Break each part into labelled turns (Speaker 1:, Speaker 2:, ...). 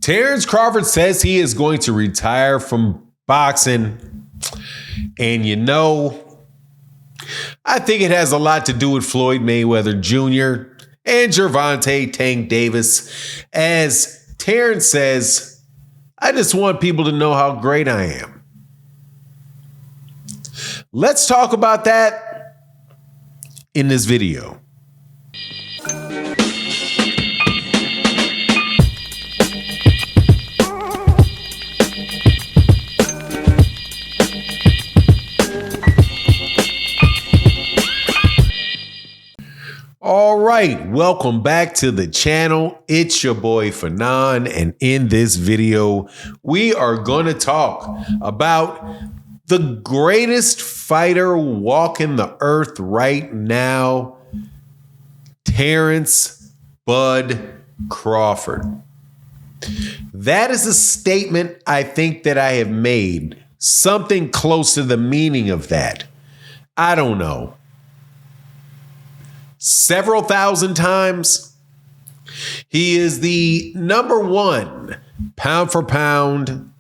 Speaker 1: Terence Crawford says he is going to retire from boxing. And I think it has a lot to do with Floyd Mayweather Jr. and Gervonta Tank Davis. As Terence says, I just want people to know how great I am. Let's talk about that in this video. All right, welcome back to the channel. It's your boy Fanon, and in this video, we are going to talk about the greatest fighter walking the earth right now, Terence Bud Crawford. That is a statement I think that I have made, something close to the meaning of that. I don't know. Several thousand times. He is the #1 pound for pound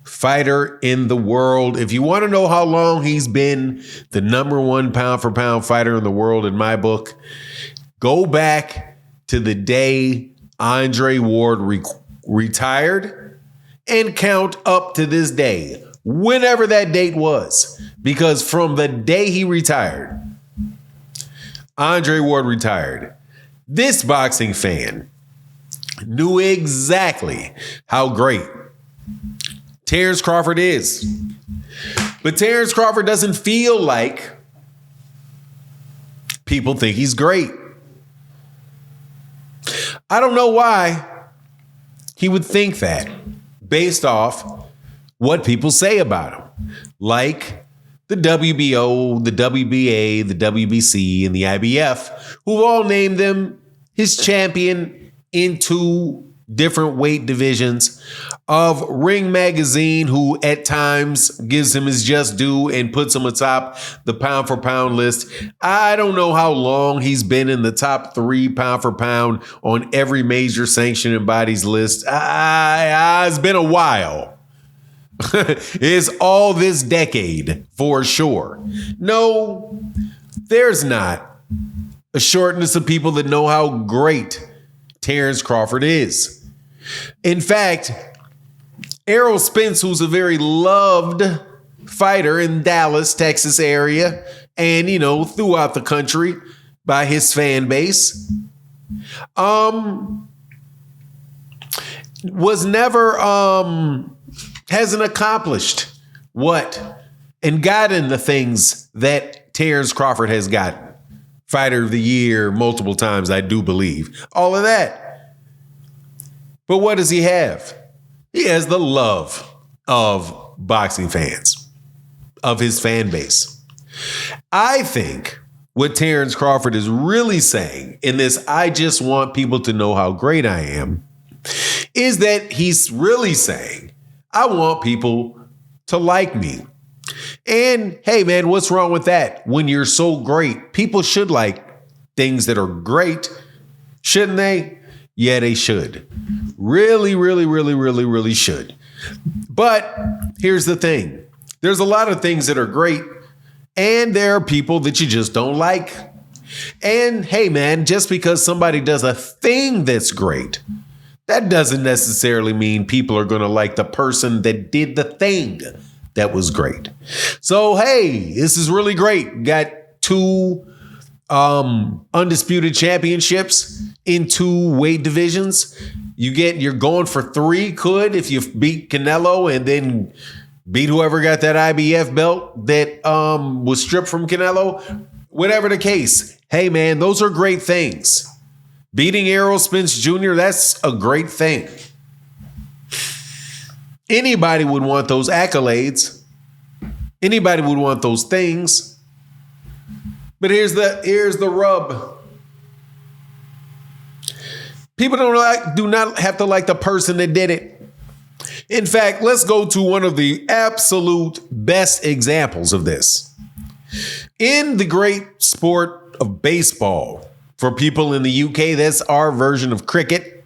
Speaker 1: fighter in the world. If you want to know how long he's been the #1 pound for pound fighter in the world, in my book, go back to the day Andre Ward retired and count up to this day, whenever that date was. Because from the day he retired, Andre Ward retired, this boxing fan knew exactly how great Terence Crawford is. But Terence Crawford doesn't feel like people think he's great. I don't know why he would think that based off what people say about him. Like the WBO, the WBA, the WBC, and the IBF, who all named them his champion in 2 different weight divisions, of Ring Magazine, who at times gives him his just due and puts him atop the pound for pound list. I don't know how long he's been in the top 3 pound for pound on every major sanctioning body's list. It's been a while. Is all this decade for sure. No, there's not a shortness of people that know how great Terence Crawford is. In fact, Errol Spence, who's a very loved fighter in Dallas, Texas area, and throughout the country by his fan base, was never hasn't accomplished what and gotten the things that Terence Crawford has gotten. Fighter of the Year multiple times, I do believe. All of that. But what does he have? He has the love of boxing fans, of his fan base. I think what Terence Crawford is really saying in this, I just want people to know how great I am, is that he's really saying, I want people to like me. And hey, man, what's wrong with that? When you're so great, people should like things that are great, shouldn't they? Yeah, they should. Really, really, really, really, really should. But here's the thing. There's a lot of things that are great, and there are people that you just don't like. And hey, man, just because somebody does a thing that's great, that doesn't necessarily mean people are going to like the person that did the thing that was great. So, hey, this is really great. Got 2 undisputed championships in 2 weight divisions. You're going for 3, could, if you beat Canelo and then beat whoever got that IBF belt that was stripped from Canelo. Whatever the case. Hey, man, those are great things. Beating Errol Spence Jr., that's a great thing. Anybody would want those accolades. Anybody would want those things. But here's the rub. People do not have to like the person that did it. In fact, let's go to one of the absolute best examples of this. In the great sport of baseball, for people in the UK, that's our version of cricket.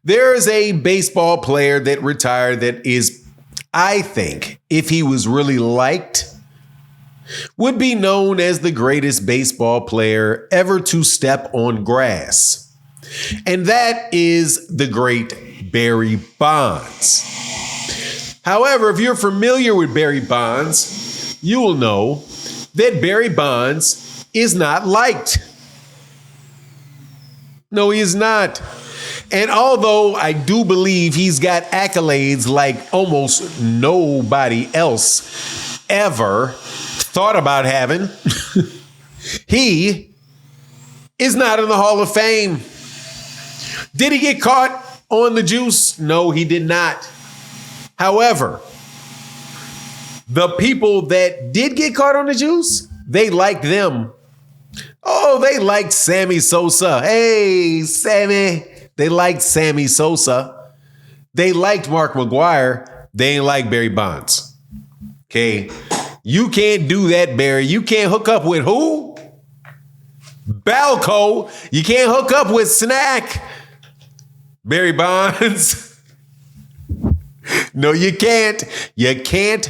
Speaker 1: There is a baseball player that retired that is, I think, if he was really liked, would be known as the greatest baseball player ever to step on grass. And that is the great Barry Bonds. However, if you're familiar with Barry Bonds, you will know that Barry Bonds is not liked. No, he is not. And although I do believe he's got accolades like almost nobody else ever thought about having, he is not in the Hall of Fame. Did he get caught on the juice? No, he did not. However, the people that did get caught on the juice, they liked them. Oh, they liked Sammy Sosa. Hey, Sammy. They liked Sammy Sosa. They liked Mark McGwire. They ain't like Barry Bonds. Okay. You can't do that, Barry. You can't hook up with who? Balco. You can't hook up with Snack. Barry Bonds. No, you can't. You can't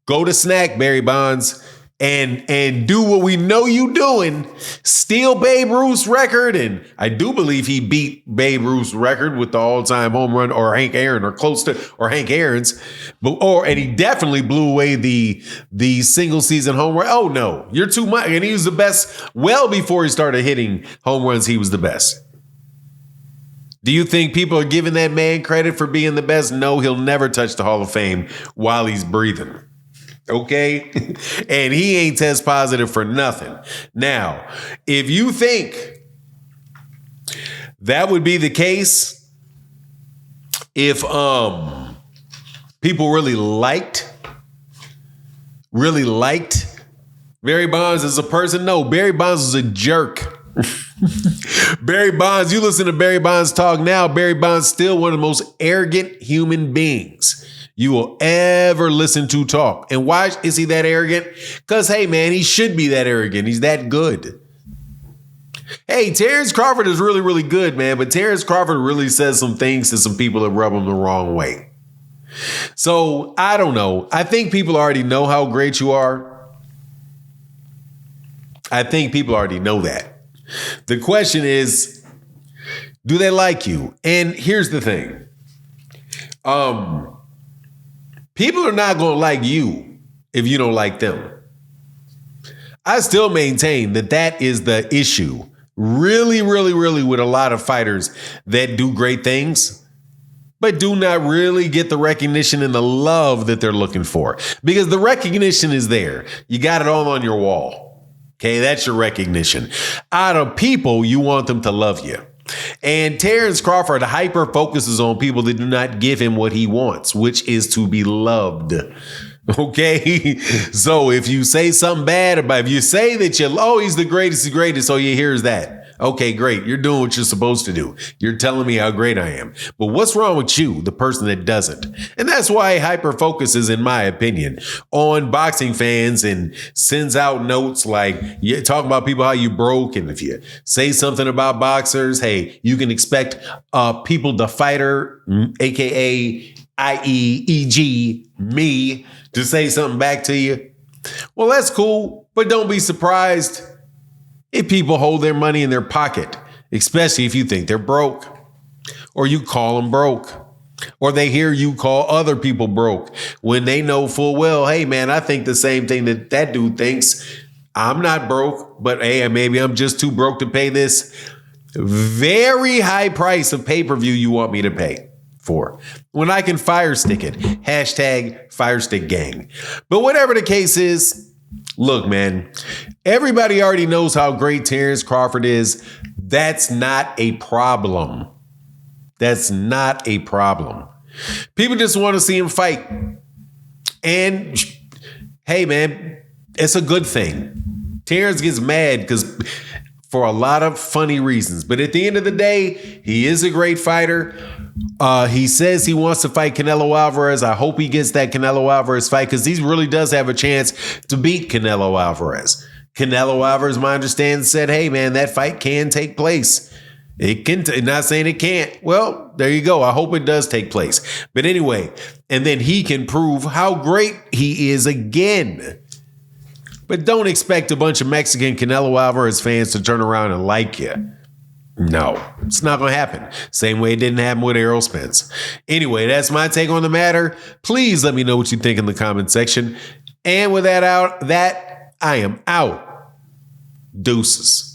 Speaker 1: go to Snack, Barry Bonds, and do what we know you doing. Steal Babe Ruth's record. And I do believe he beat Babe Ruth's record with the all-time home run, or Hank Aaron, or close to, or Hank Aaron's. And he definitely blew away the single season home run. Oh no, you're too much. And he was the best well before he started hitting home runs. He was the best. Do you think people are giving that man credit for being the best? No, he'll never touch the Hall of Fame while he's breathing. Okay? And he ain't test positive for nothing. Now, if you think that would be the case, if people really liked Barry Bonds as a person, no, Barry Bonds was a jerk. Barry Bonds, you listen to Barry Bonds talk now, Barry Bonds still one of the most arrogant human beings you will ever listen to talk. And why is he that arrogant? Because, hey, man, he should be that arrogant. He's that good. Hey, Terence Crawford is really, really good, man. But Terence Crawford really says some things to some people that rub him the wrong way. So, I don't know. I think people already know how great you are. I think people already know that. The question is, do they like you? And here's the thing. People are not going to like you if you don't like them. I still maintain that is the issue. Really, really, really with a lot of fighters that do great things, but do not really get the recognition and the love that they're looking for. Because the recognition is there. You got it all on your wall. Okay, that's your recognition. Out of people, you want them to love you. And Terence Crawford hyper focuses on people that do not give him what he wants, which is to be loved. Okay, so if you say something bad about, if you say that he's the greatest, all you hear is that. Okay, great. You're doing what you're supposed to do. You're telling me how great I am. But what's wrong with you, the person that doesn't? And that's why hyper focuses, in my opinion, on boxing fans and sends out notes like, you talk about people how you broke. And if you say something about boxers, hey, you can expect people, the fighter, aka i.e. e.g. me, to say something back to you. Well, that's cool, but don't be surprised if people hold their money in their pocket, especially if you think they're broke, or you call them broke, or they hear you call other people broke when they know full well, hey, man, I think the same thing that dude thinks. I'm not broke, but hey, maybe I'm just too broke to pay this very high price of pay-per-view you want me to pay for, when I can fire stick it. Hashtag Firestick Gang. But whatever the case is, look, man, everybody already knows how great Terence Crawford is. That's not a problem. That's not a problem. People just want to see him fight. And hey, man, it's a good thing. Terence gets mad because for a lot of funny reasons. But at the end of the day, he is a great fighter. He says he wants to fight Canelo Alvarez. I hope he gets that Canelo Alvarez fight because he really does have a chance to beat Canelo Alvarez. Canelo Alvarez, my understanding, said, hey, man, that fight can take place. It can, not saying it can't. Well, there you go. I hope it does take place. But anyway, and then he can prove how great he is again. But don't expect a bunch of Mexican Canelo Alvarez fans to turn around and like you. No, it's not going to happen. Same way it didn't happen with Errol Spence. Anyway, that's my take on the matter. Please let me know what you think in the comment section. And with that I am out. Deuces.